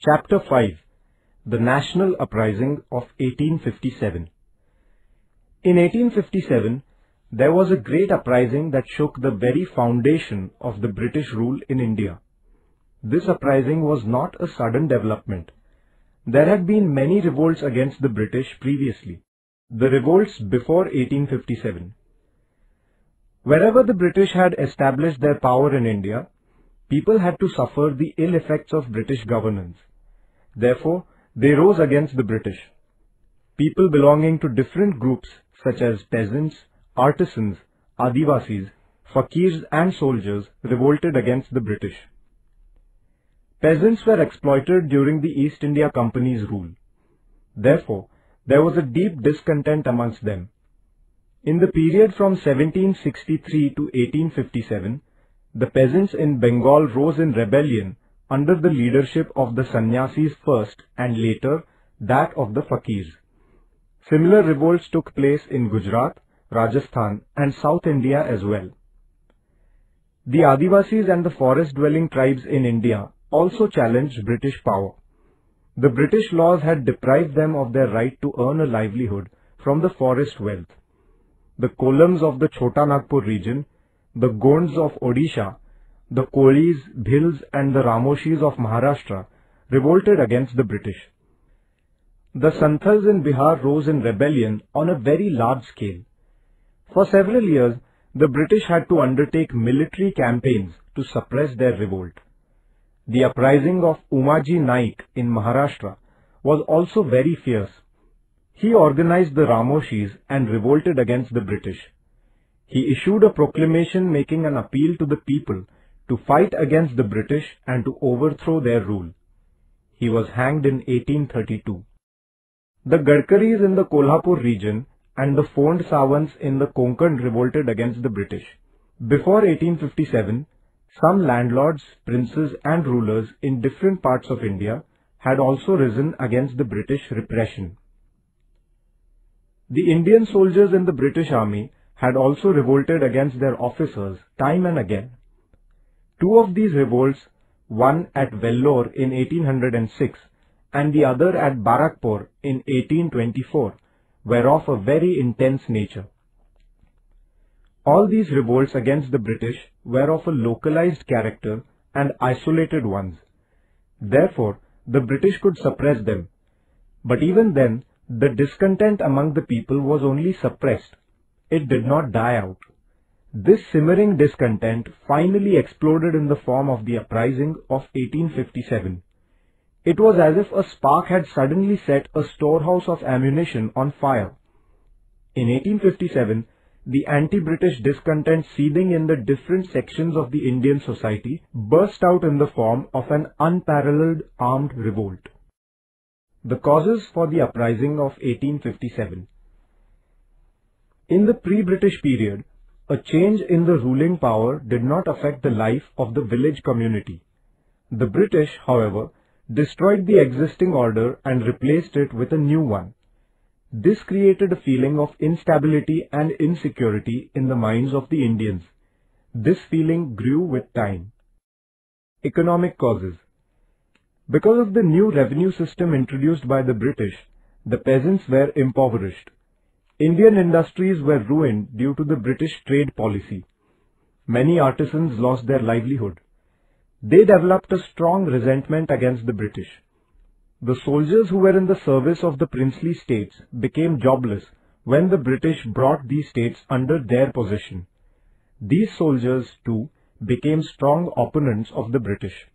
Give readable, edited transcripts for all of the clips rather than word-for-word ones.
Chapter 5. The National Uprising of 1857. In 1857, there was a great uprising that shook the very foundation of the British rule in India. This uprising was not a sudden development. There had been many revolts against the British previously. The revolts before 1857. Wherever the British had established their power in India, people had to suffer the ill effects of British governance. Therefore, they rose against the British. People belonging to different groups such as peasants, artisans, Adivasis, fakirs and soldiers revolted against the British. Peasants were exploited during the East India Company's rule. Therefore, there was a deep discontent amongst them. In the period from 1763 to 1857, the peasants in Bengal rose in rebellion under the leadership of the sannyasis first and later that of the fakirs. Similar revolts took place in Gujarat, Rajasthan and South India as well. The Adivasis and the forest-dwelling tribes in India also challenged British power. The British laws had deprived them of their right to earn a livelihood from the forest wealth. The Kolams of the Chota Nagpur region, the Gonds of Odisha, the Kolis, Bhils and the Ramoshis of Maharashtra revolted against the British. The Santhals in Bihar rose in rebellion on a very large scale. For several years, the British had to undertake military campaigns to suppress their revolt. The uprising of Umaji Naik in Maharashtra was also very fierce. He organized the Ramoshis and revolted against the British. He issued a proclamation making an appeal to the people to fight against the British and to overthrow their rule. He was hanged in 1832. The Gadkaris in the Kolhapur region and the Fond Sawants in the Konkan revolted against the British. Before 1857, some landlords, princes and rulers in different parts of India had also risen against the British repression. The Indian soldiers in the British Army had also revolted against their officers time and again. Two of these revolts, one at Vellore in 1806 and the other at Barakpur in 1824, were of a very intense nature. All these revolts against the British were of a localized character and isolated ones. Therefore, the British could suppress them. But even then, the discontent among the people was only suppressed. It did not die out. This simmering discontent finally exploded in the form of the uprising of 1857. It was as if a spark had suddenly set a storehouse of ammunition on fire. In 1857, the anti-British discontent seething in the different sections of the Indian society burst out in the form of an unparalleled armed revolt. The causes for the uprising of 1857. In the pre-British period, a change in the ruling power did not affect the life of the village community. The British, however, destroyed the existing order and replaced it with a new one. This created a feeling of instability and insecurity in the minds of the Indians. This feeling grew with time. Economic causes. Because of the new revenue system introduced by the British, the peasants were impoverished. Indian industries were ruined due to the British trade policy. Many artisans lost their livelihood. They developed a strong resentment against the British. The soldiers who were in the service of the princely states became jobless when the British brought these states under their possession. These soldiers, too, became strong opponents of the British.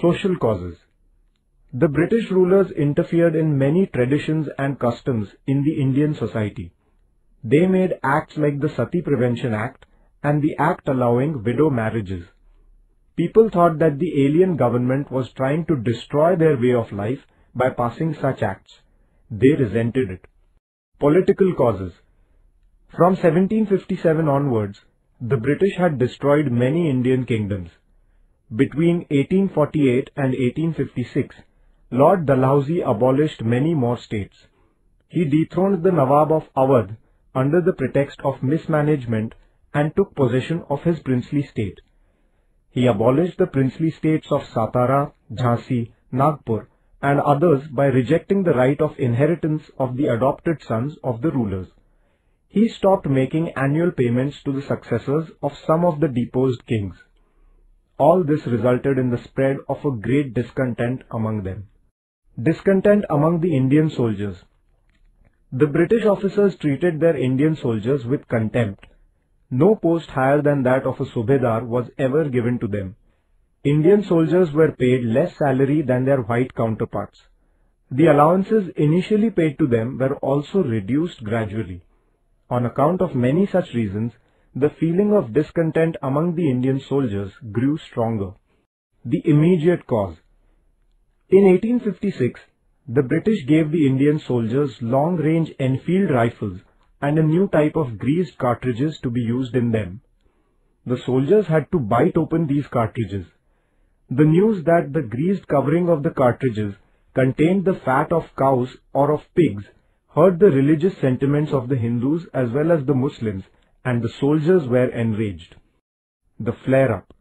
Social causes. The British rulers interfered in many traditions and customs in the Indian society. They made acts like the Sati Prevention Act and the Act allowing widow marriages. People thought that the alien government was trying to destroy their way of life by passing such acts. They resented it. Political causes. From 1757 onwards, the British had destroyed many Indian kingdoms. Between 1848 and 1856, Lord Dalhousie abolished many more states. He dethroned the Nawab of Awadh under the pretext of mismanagement and took possession of his princely state. He abolished the princely states of Satara, Jhansi, Nagpur, and others by rejecting the right of inheritance of the adopted sons of the rulers. He stopped making annual payments to the successors of some of the deposed kings. All this resulted in the spread of a great discontent among them. Discontent among the Indian soldiers. The British officers treated their Indian soldiers with contempt. No post higher than that of a subedar was ever given to them. Indian soldiers were paid less salary than their white counterparts. The allowances initially paid to them were also reduced gradually. On account of many such reasons, the feeling of discontent among the Indian soldiers grew stronger. The immediate cause. In 1856, the British gave the Indian soldiers long-range Enfield rifles and a new type of greased cartridges to be used in them. The soldiers had to bite open these cartridges. The news that the greased covering of the cartridges contained the fat of cows or of pigs hurt the religious sentiments of the Hindus as well as the Muslims, and the soldiers were enraged. The flare-up.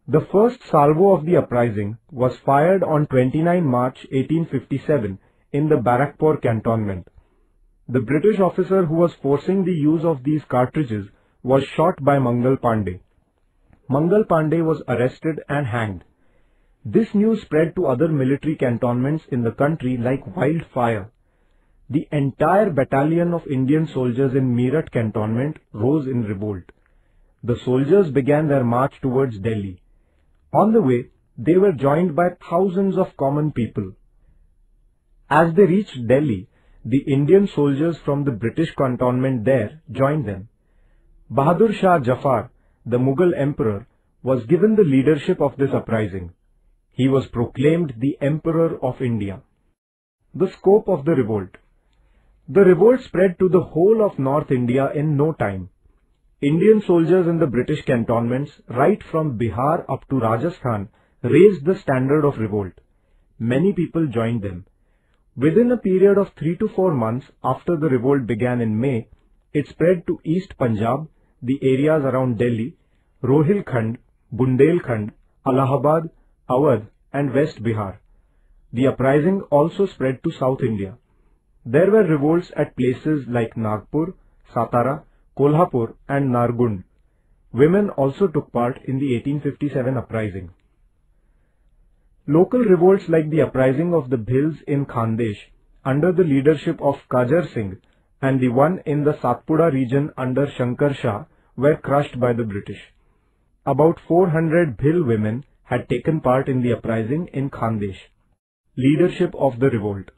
The first salvo of the uprising was fired on 29 March 1857 in the Barakpur cantonment. The British officer who was forcing the use of these cartridges was shot by Mangal Pandey. Mangal Pandey was arrested and hanged. This news spread to other military cantonments in the country like wildfire. The entire battalion of Indian soldiers in Meerut cantonment rose in revolt. The soldiers began their march towards Delhi. On the way, they were joined by thousands of common people. As they reached Delhi, the Indian soldiers from the British cantonment there joined them. Bahadur Shah Jafar, the Mughal emperor, was given the leadership of this uprising. He was proclaimed the Emperor of India. The scope of the revolt. The revolt spread to the whole of North India in no time. Indian soldiers in the British cantonments, right from Bihar up to Rajasthan, raised the standard of revolt. Many people joined them. Within a period of 3 to 4 months after the revolt began in May, it spread to East Punjab, the areas around Delhi, Rohilkhand, Bundelkhand, Allahabad, Awadh and West Bihar. The uprising also spread to South India. There were revolts at places like Nagpur, Satara, Kolhapur and Nargund. Women also took part in the 1857 uprising. Local revolts like the uprising of the Bhils in Khandesh under the leadership of Kajar Singh and the one in the Satpura region under Shankar Shah were crushed by the British. About 400 Bhil women had taken part in the uprising in Khandesh. Leadership of the revolt.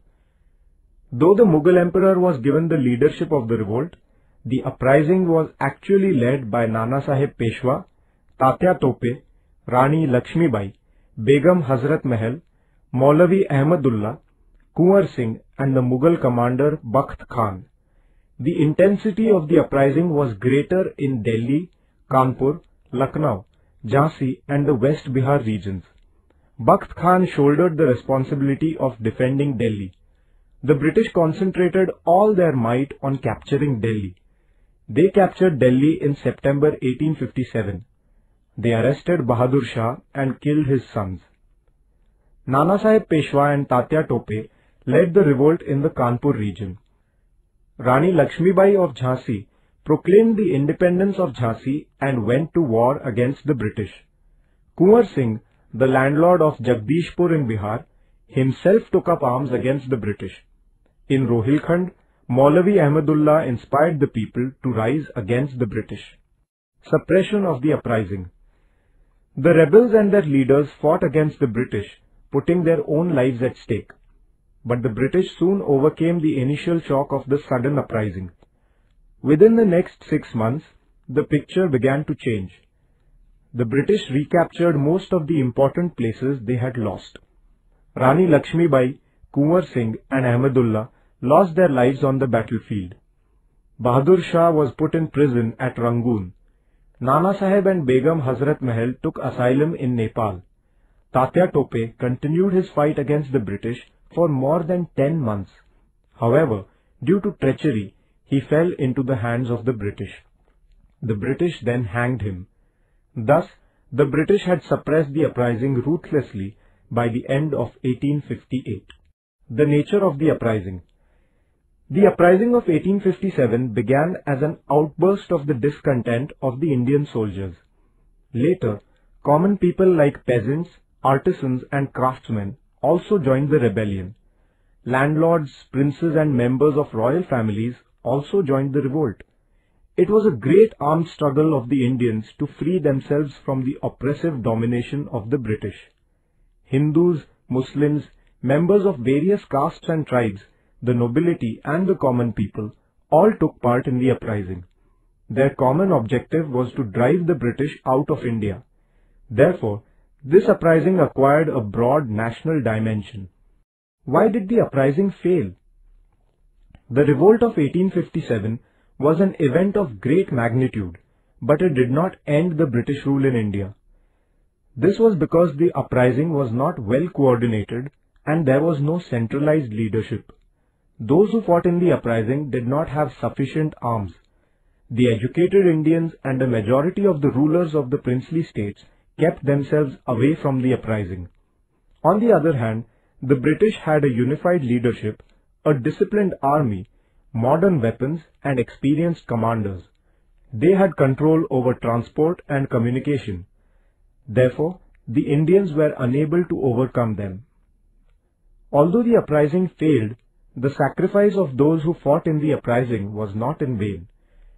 Though the Mughal emperor was given the leadership of the revolt, the uprising was actually led by Nana Sahib Peshwa, Tatya Tope, Rani Lakshmibai, Begum Hazrat Mahal, Maulavi Ahmadullah, Kunwar Singh and the Mughal commander Bakht Khan. The intensity of the uprising was greater in Delhi, Kanpur, Lucknow, Jhansi and the West Bihar regions. Bakht Khan shouldered the responsibility of defending Delhi. The British concentrated all their might on capturing Delhi. They captured Delhi in September 1857. They arrested Bahadur Shah and killed his sons. Nana Sahib Peshwa and Tatya Tope led the revolt in the Kanpur region. Rani Lakshmibai of Jhansi proclaimed the independence of Jhansi and went to war against the British. Kunwar Singh, the landlord of Jagdishpur in Bihar, himself took up arms against the British. In Rohilkhand, Maulavi Ahmadullah inspired the people to rise against the British. Suppression of the uprising. The rebels and their leaders fought against the British, putting their own lives at stake. But the British soon overcame the initial shock of the sudden uprising. Within the next 6 months, the picture began to change. The British recaptured most of the important places they had lost. Rani Lakshmibai, Kunwar Singh and Ahmadullah lost their lives on the battlefield. Bahadur Shah was put in prison at Rangoon. Nana Sahib and Begum Hazrat Mahal took asylum in Nepal. Tatya Tope continued his fight against the British for more than 10 months. However, due to treachery, he fell into the hands of the British. The British then hanged him. Thus, the British had suppressed the uprising ruthlessly by the end of 1858. The nature of the uprising. The uprising of 1857 began as an outburst of the discontent of the Indian soldiers. Later, common people like peasants, artisans and craftsmen also joined the rebellion. Landlords, princes and members of royal families also joined the revolt. It was a great armed struggle of the Indians to free themselves from the oppressive domination of the British. Hindus, Muslims, members of various castes and tribes, the nobility and the common people all took part in the uprising. Their common objective was to drive the British out of India. Therefore, this uprising acquired a broad national dimension. Why did the uprising fail? The revolt of 1857 was an event of great magnitude, but it did not end the British rule in India. This was because the uprising was not well coordinated and there was no centralized leadership. Those who fought in the uprising did not have sufficient arms. The educated Indians and a majority of the rulers of the princely states kept themselves away from the uprising. On the other hand, the British had a unified leadership, a disciplined army, modern weapons and experienced commanders. They had control over transport and communication. Therefore, the Indians were unable to overcome them. Although the uprising failed, the sacrifice of those who fought in the uprising was not in vain.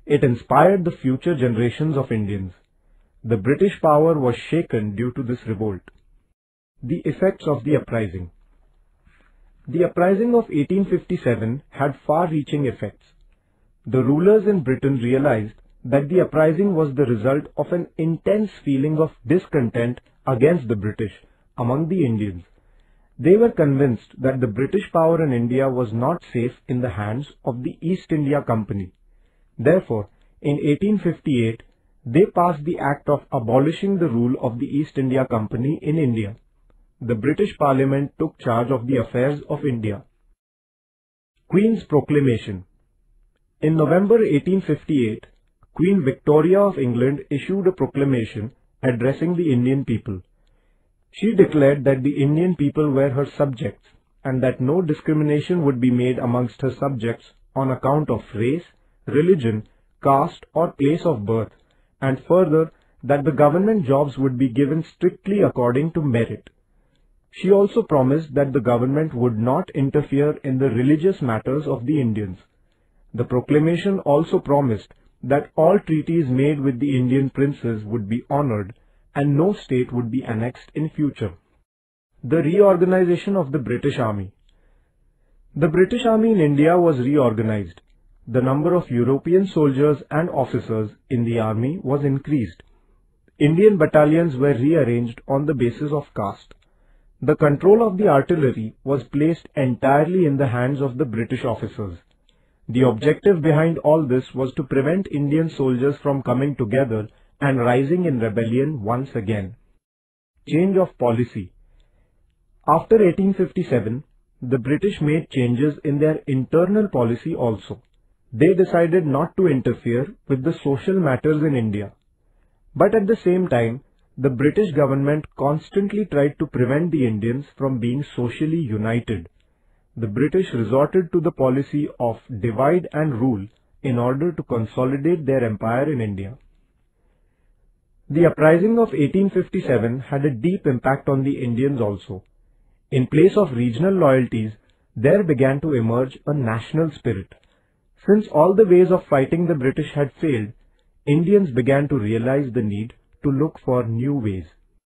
It inspired the future generations of Indians. The British power was shaken due to this revolt. The effects of the uprising. The uprising of 1857 had far-reaching effects. The rulers in Britain realized that the uprising was the result of an intense feeling of discontent against the British among the Indians. They were convinced that the British power in India was not safe in the hands of the East India Company. Therefore, in 1858, they passed the Act of abolishing the rule of the East India Company in India. The British Parliament took charge of the affairs of India. Queen's Proclamation. In November 1858, Queen Victoria of England issued a proclamation addressing the Indian people. She declared that the Indian people were her subjects and that no discrimination would be made amongst her subjects on account of race, religion, caste or place of birth, and further that the government jobs would be given strictly according to merit. She also promised that the government would not interfere in the religious matters of the Indians. The proclamation also promised that all treaties made with the Indian princes would be honored and no state would be annexed in future. The reorganization of the British Army. The British Army in India was reorganized. The number of European soldiers and officers in the army was increased. Indian battalions were rearranged on the basis of caste. The control of the artillery was placed entirely in the hands of the British officers. The objective behind all this was to prevent Indian soldiers from coming together and rising in rebellion once again. Change of policy. After 1857, the British made changes in their internal policy also. They decided not to interfere with the social matters in India. But at the same time, the British government constantly tried to prevent the Indians from being socially united. The British resorted to the policy of divide and rule in order to consolidate their empire in India. The uprising of 1857 had a deep impact on the Indians also. In place of regional loyalties, there began to emerge a national spirit. Since all the ways of fighting the British had failed, Indians began to realize the need to look for new ways.